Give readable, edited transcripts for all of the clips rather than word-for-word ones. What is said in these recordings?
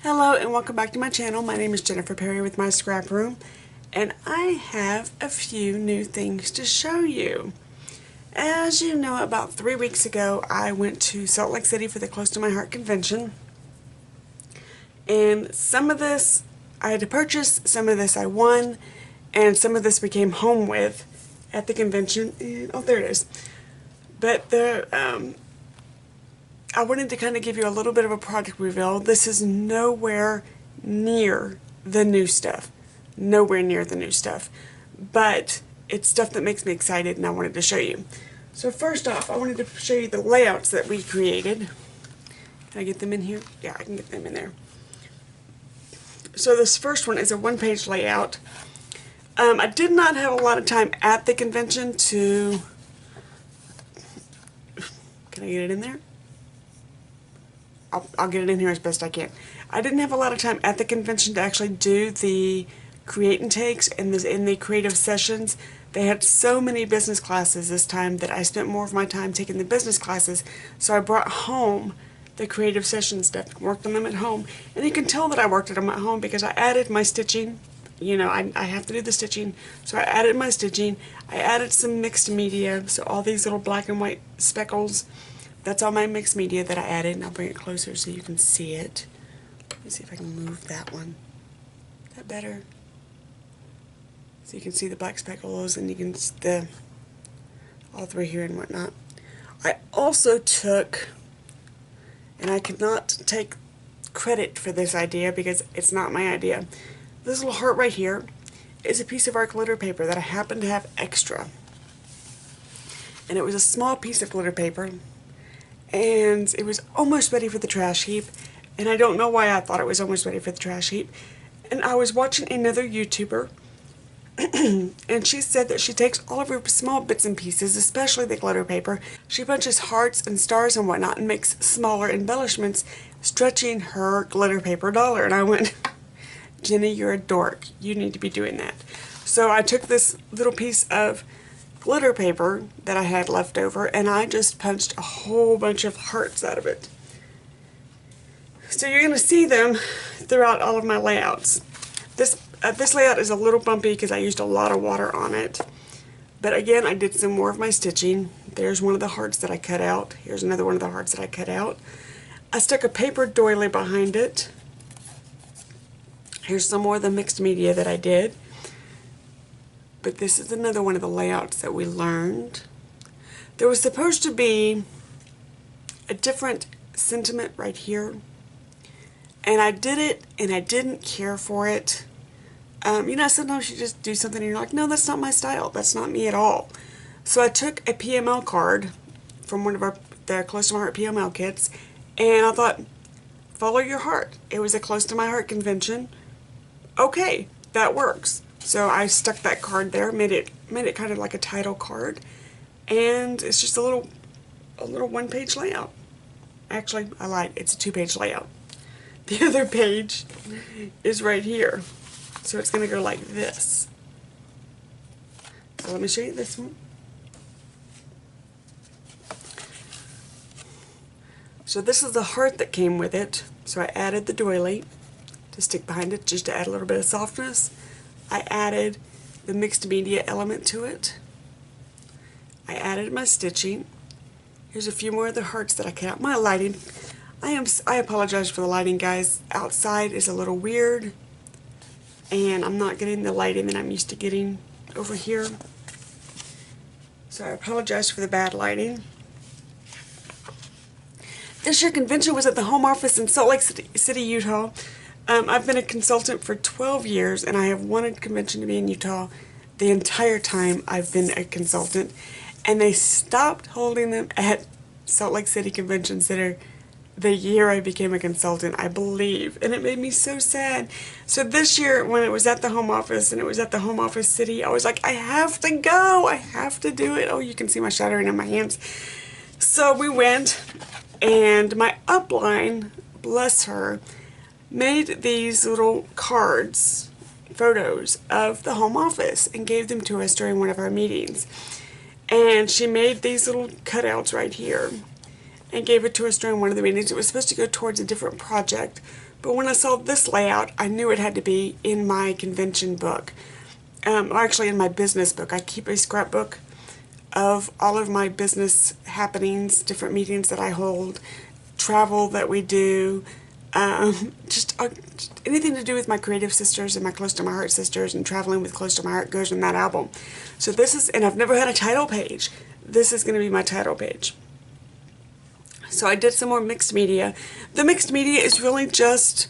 Hello and welcome back to my channel. My name is Jennifer Perry with my scrap room, and I have a few new things to show you. As you know, about 3 weeks ago I went to Salt Lake City for the Close to My Heart convention, and some of this I had to purchase, some of this I won, and some of this we came home with at the convention. And oh, there it is. But I wanted to kind of give you a little bit of a product reveal. This is nowhere near the new stuff. Nowhere near the new stuff. But it's stuff that makes me excited, and I wanted to show you. So first off, I wanted to show you the layouts that we created. Can I get them in here? Yeah, I can get them in there. So this first one is a one-page layout. I did not have a lot of time at the convention to... Can I get it in there? I'll get it in here as best I can. I didn't have a lot of time at the convention to actually do the create and takes and in the creative sessions. They had so many business classes this time that I spent more of my time taking the business classes, so I brought home the creative session stuff, worked on them at home, and you can tell that I worked on them at home because I added my stitching. You know, I have to do the stitching, so I added my stitching. I added some mixed media, so all these little black and white speckles. That's all my mixed media that I added, and I'll bring it closer so you can see it. Let me see if I can move that one. Is that better? So you can see the black speckles, and you can see all three here and whatnot. I also took, and I cannot take credit for this idea because it's not my idea. This little heart right here is a piece of our glitter paper that I happened to have extra. And it was a small piece of glitter paper. And it was almost ready for the trash heap, and I don't know why I thought it was almost ready for the trash heap. And I was watching another YouTuber, and she said that she takes all of her small bits and pieces, especially the glitter paper, she punches hearts and stars and whatnot and makes smaller embellishments, stretching her glitter paper dollar. And I went, Jenny, you're a dork. You need to be doing that. So I took this little piece of glitter paper that I had left over, and I just punched a whole bunch of hearts out of it. So you're going to see them throughout all of my layouts. This layout is a little bumpy because I used a lot of water on it. But again, I did some more of my stitching. There's one of the hearts that I cut out. Here's another one of the hearts that I cut out. I stuck a paper doily behind it. Here's some more of the mixed media that I did. But this is another one of the layouts that we learned. There was supposed to be a different sentiment right here, and I did it and I didn't care for it. You know, sometimes you just do something and you're like, no, that's not my style, that's not me at all. So I took a PML card from one of the Close to My Heart PML kits, and I thought, follow your heart. It was a Close to My Heart convention. Okay, that works. So I stuck that card there, made it kind of like a title card, and it's just a little one-page layout. Actually, I lied. It's a two-page layout. The other page is right here, so it's going to go like this. So let me show you this one. So this is the heart that came with it. So I added the doily to stick behind it just to add a little bit of softness. I added the mixed media element to it. I added my stitching. Here's a few more of the hearts that I cut out. My lighting, I apologize for the lighting, guys. Outside is a little weird, and I'm not getting the lighting that I'm used to getting over here. So I apologize for the bad lighting. This year convention was at the home office in Salt Lake City, Utah. I've been a consultant for 12 years, and I have wanted convention to be in Utah the entire time I've been a consultant, and they stopped holding them at Salt Lake City Convention Center the year I became a consultant, I believe, and it made me so sad. So this year, when it was at the home office, and it was at the home office city, I was like, I have to go, I have to do it. Oh, you can see my shattering in my hands. So we went, and my upline, bless her, made these little cards, photos of the home office, and gave them to us during one of our meetings. And she made these little cutouts right here. and gave it to us during one of the meetings. It was supposed to go towards a different project, but when I saw this layout, I knew it had to be in my convention book, or actually in my business book. I keep a scrapbook of all of my business happenings, different meetings that I hold, travel that we do, just anything to do with my creative sisters and my close to my heart sisters, and traveling with close to my heart goes in that album. So this is, and I've never had a title page. This is going to be my title page. So I did some more mixed media. The mixed media is really just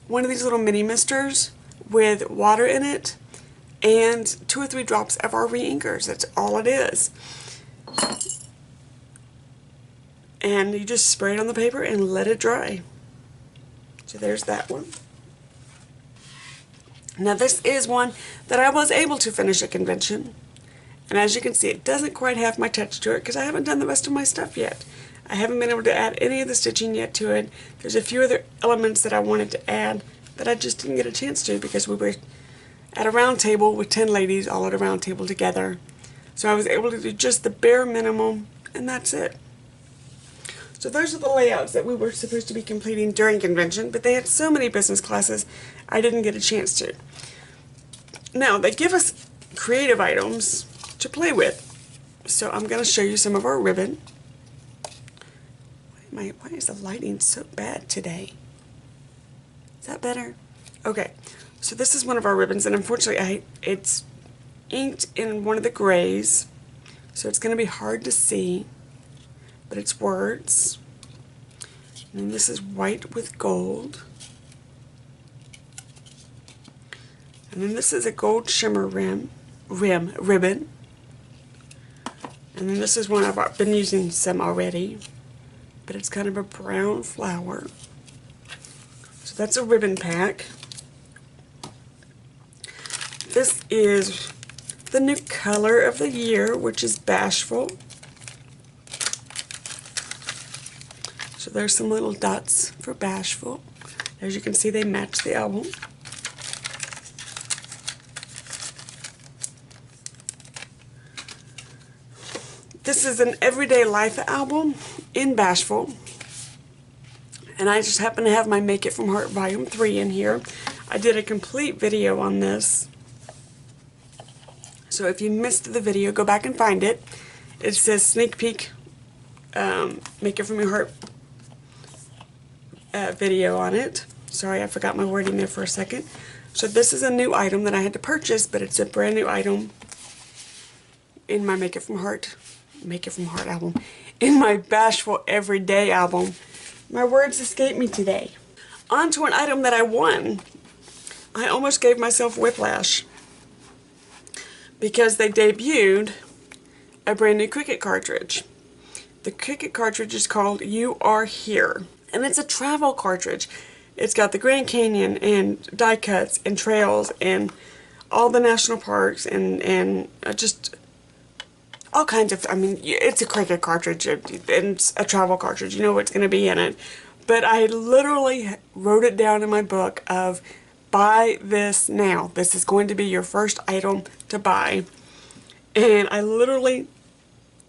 one of these little mini misters with water in it and 2 or 3 drops of our re-inkers. That's all it is. And you just spray it on the paper and let it dry. So there's that one. Now this is one that I was able to finish at convention. And as you can see, it doesn't quite have my touch to it because I haven't done the rest of my stuff yet. I haven't been able to add any of the stitching yet to it. There's a few other elements that I wanted to add that I just didn't get a chance to because we were at a round table with 10 ladies all at a round table together. So I was able to do just the bare minimum, and that's it. So those are the layouts that we were supposed to be completing during convention, but they had so many business classes I didn't get a chance to. Now, they give us creative items to play with. So I'm going to show you some of our ribbon. Why is the lighting so bad today? Is that better? Okay, so this is one of our ribbons, and unfortunately it's inked in one of the grays, so it's going to be hard to see, but it's words. And then this is white with gold. And then this is a gold shimmer ribbon. And then this is one I've been using some already, but it's kind of a brown flower. So that's a ribbon pack. This is the new color of the year, which is Bashful. So there's some little dots for Bashful. As you can see, they match the album. This is an Everyday Life album in Bashful. And I just happen to have my Make It From Heart Volume 3 in here. I did a complete video on this. So if you missed the video, go back and find it. It says Sneak Peek Make It From Your Heart video on it. Sorry, I forgot my wording there for a second. So this is a new item that I had to purchase, but it's a brand new item in my Make It From Heart album. In my Bashful Everyday album. My words escape me today. On to an item that I won. I almost gave myself whiplash because they debuted a brand new Cricut cartridge. The Cricut cartridge is called You Are Here, and it's a travel cartridge. It's got the Grand Canyon and die cuts and trails and all the national parks and just all kinds of, I mean, it's a Cricut cartridge and it's a travel cartridge. You know what's going to be in it. But I literally wrote it down in my book of buy this now. This is going to be your first item to buy. And I literally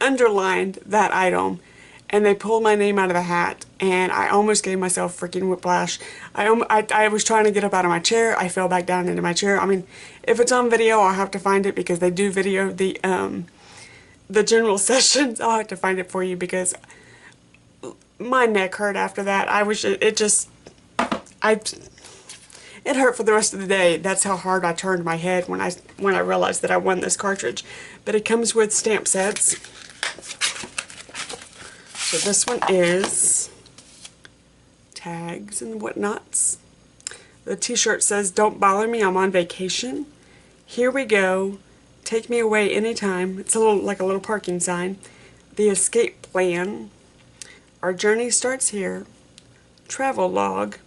underlined that item, and they pulled my name out of the hat, and I almost gave myself freaking whiplash. I was trying to get up out of my chair. I fell back down into my chair. I mean, if it's on video, I'll have to find it because they do video the general sessions. I'll have to find it for you because my neck hurt after that. It hurt for the rest of the day. That's how hard I turned my head when I realized that I won this cartridge. But it comes with stamp sets. So this one is tags and whatnots. The t-shirt says, "Don't bother me, I'm on vacation. Here we go. Take me away anytime." It's like a little parking sign. The escape plan. Our journey starts here. Travel log.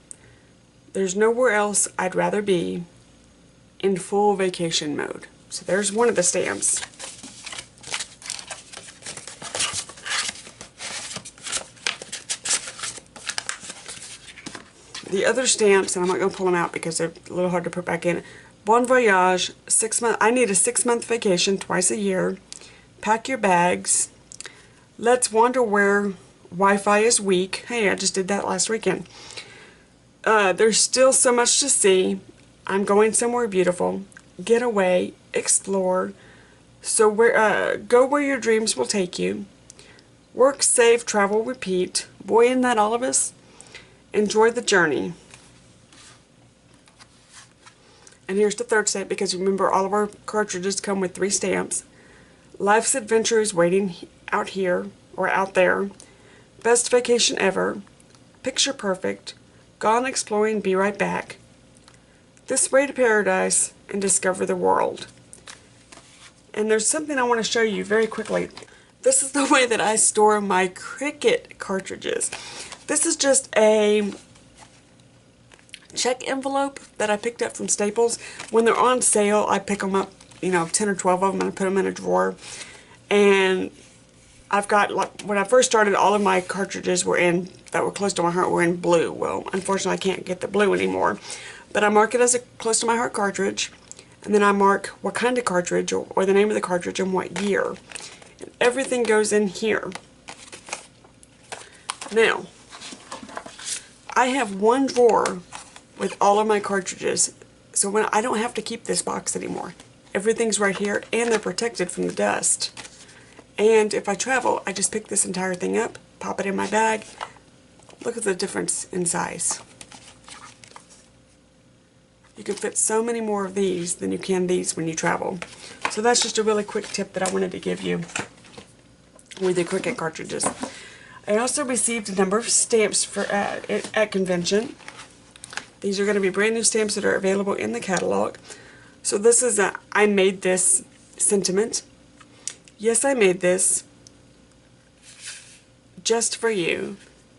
There's nowhere else I'd rather be. In full vacation mode. So there's one of the stamps. The other stamps, and I'm not going to pull them out because they're a little hard to put back in. Bon voyage, 6 month. I need a 6-month vacation twice a year. Pack your bags. Let's wander where Wi-Fi is weak. Hey, I just did that last weekend. There's still so much to see. I'm going somewhere beautiful. Get away, explore. So go where your dreams will take you. Work, save, travel, repeat. Boy, isn't that all of us? Enjoy the journey. And here's the third stamp, because remember, all of our cartridges come with 3 stamps. Life's adventure is waiting out here, or out there. Best vacation ever. Picture perfect. Gone exploring, be right back. This way to paradise and discover the world. And there's something I want to show you very quickly. This is the way that I store my Cricut cartridges. This is just a check envelope that I picked up from Staples. When they're on sale, I pick them up, 10 or 12 of them, and I put them in a drawer. And I've got, like, when I first started, all of my cartridges that were close to my heart were in blue. Well, unfortunately, I can't get the blue anymore. But I mark it as a close to my heart cartridge, and then I mark what kind of cartridge, or the name of the cartridge, and what year. And everything goes in here. Now, I have one drawer with all of my cartridges, so when I don't have to keep this box anymore. Everything's right here, and they're protected from the dust. And if I travel, I just pick this entire thing up, pop it in my bag. Look at the difference in size. You can fit so many more of these than you can these when you travel. So that's just a really quick tip that I wanted to give you with the Cricut cartridges. I also received a number of stamps at convention. These are going to be brand new stamps that are available in the catalog. So this is a I made this sentiment. Yes, I made this just for you.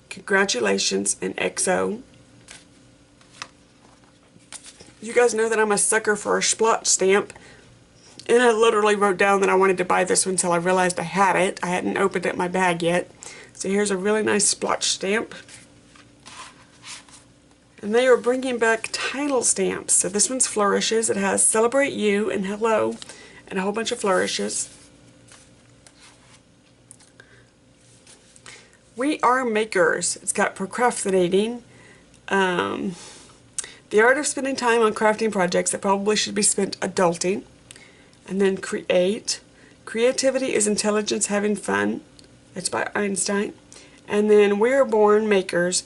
Congratulations, and XO. You guys know that I'm a sucker for a splotch stamp, and I literally wrote down that I wanted to buy this one until I realized I had it. I hadn't opened it in my bag yet. So here's a really nice splotch stamp. And they are bringing back title stamps. So this one's flourishes. It has celebrate you and hello and a whole bunch of flourishes. We are makers. It's got procrastinating. The art of spending time on crafting projects that probably should be spent adulting. And then create. Creativity is intelligence having fun. It's by Einstein. And then we are born makers.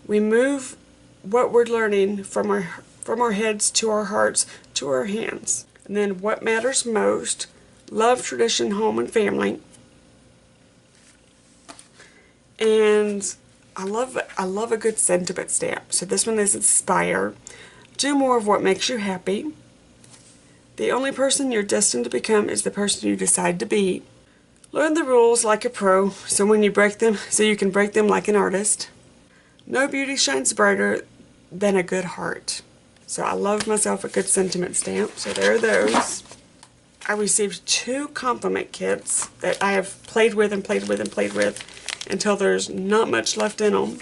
We move what we're learning from our heads to our hearts to our hands. And then what matters most. Love, tradition, home, and family. And I love a good sentiment stamp. So this one is inspire. Do more of what makes you happy. The only person you're destined to become is the person you decide to be. Learn the rules like a pro, so you can break them like an artist. No beauty shines brighter than a good heart. So I love myself a good sentiment stamp. So there are those. I received 2 compliment kits that I have played with and played with and played with until there's not much left in them.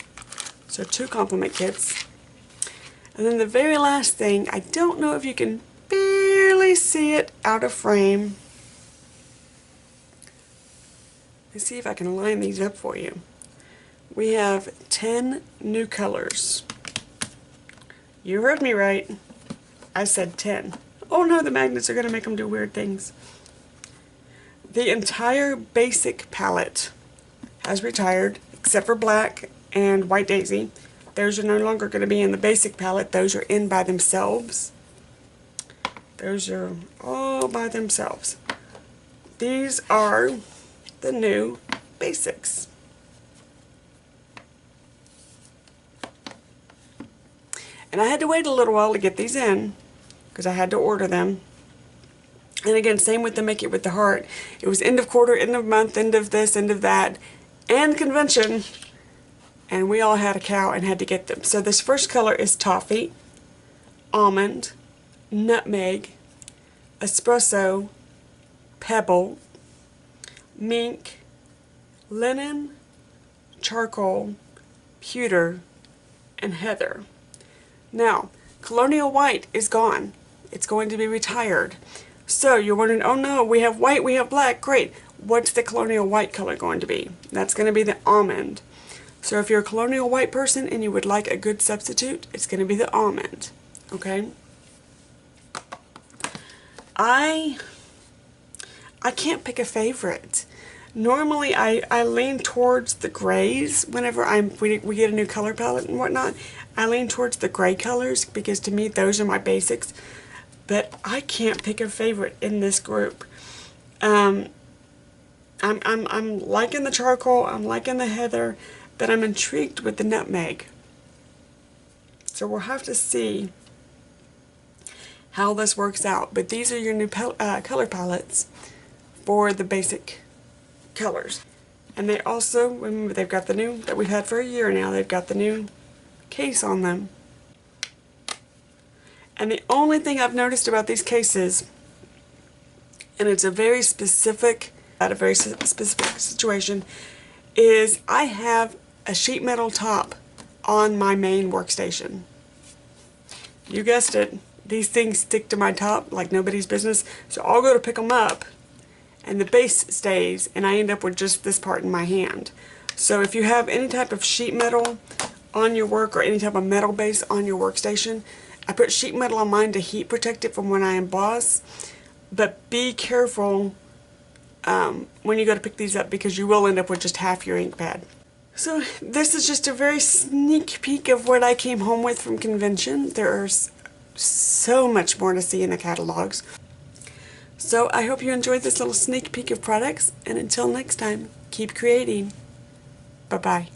So 2 compliment kits. And then the very last thing, I don't know if you can barely see it out of frame. Let's see if I can line these up for you. We have 10 new colors. You heard me right. I said 10. Oh no, the magnets are going to make them do weird things. The entire basic palette has retired, except for black and white daisy. Those are no longer going to be in the basic palette. Those are in by themselves. Those are all by themselves. These are the new basics. And I had to wait a little while to get these in, because I had to order them. And again, same with the Make It With the Heart. It was end of quarter, end of month, end of this, end of that, and convention. And we all had a cow and had to get them. So this first color is toffee, almond, nutmeg, espresso, pebble, mink, linen, charcoal, pewter, and heather. Now, colonial white is gone. It's going to be retired. So you're wondering, oh no, we have white, we have black, great. What's the colonial white color going to be? That's going to be the almond. So if you're a colonial white person and you would like a good substitute, it's going to be the almond. Okay? I can't pick a favorite. Normally I lean towards the grays whenever we get a new color palette and whatnot. I lean towards the gray colors because to me those are my basics. But I can't pick a favorite in this group. I'm liking the charcoal, I'm liking the heather, but I'm intrigued with the nutmeg. So we'll have to see how this works out. But these are your new color palettes for the basic colors. And they also, remember, they've got the new, that we've had for a year now, they've got the new case on them. And the only thing I've noticed about these cases, and it's a very specific situation, is I have a sheet metal top on my main workstation. You guessed it, these things stick to my top like nobody's business, so I'll go to pick them up and the base stays and I end up with just this part in my hand. So if you have any type of sheet metal on your work or any type of metal base on your workstation, I put sheet metal on mine to heat protect it from when I emboss, but be careful when you go to pick these up because you will end up with just half your ink pad. So this is just a very sneak peek of what I came home with from convention. There's so much more to see in the catalogs. So I hope you enjoyed this little sneak peek of products, and until next time, keep creating. Bye-bye.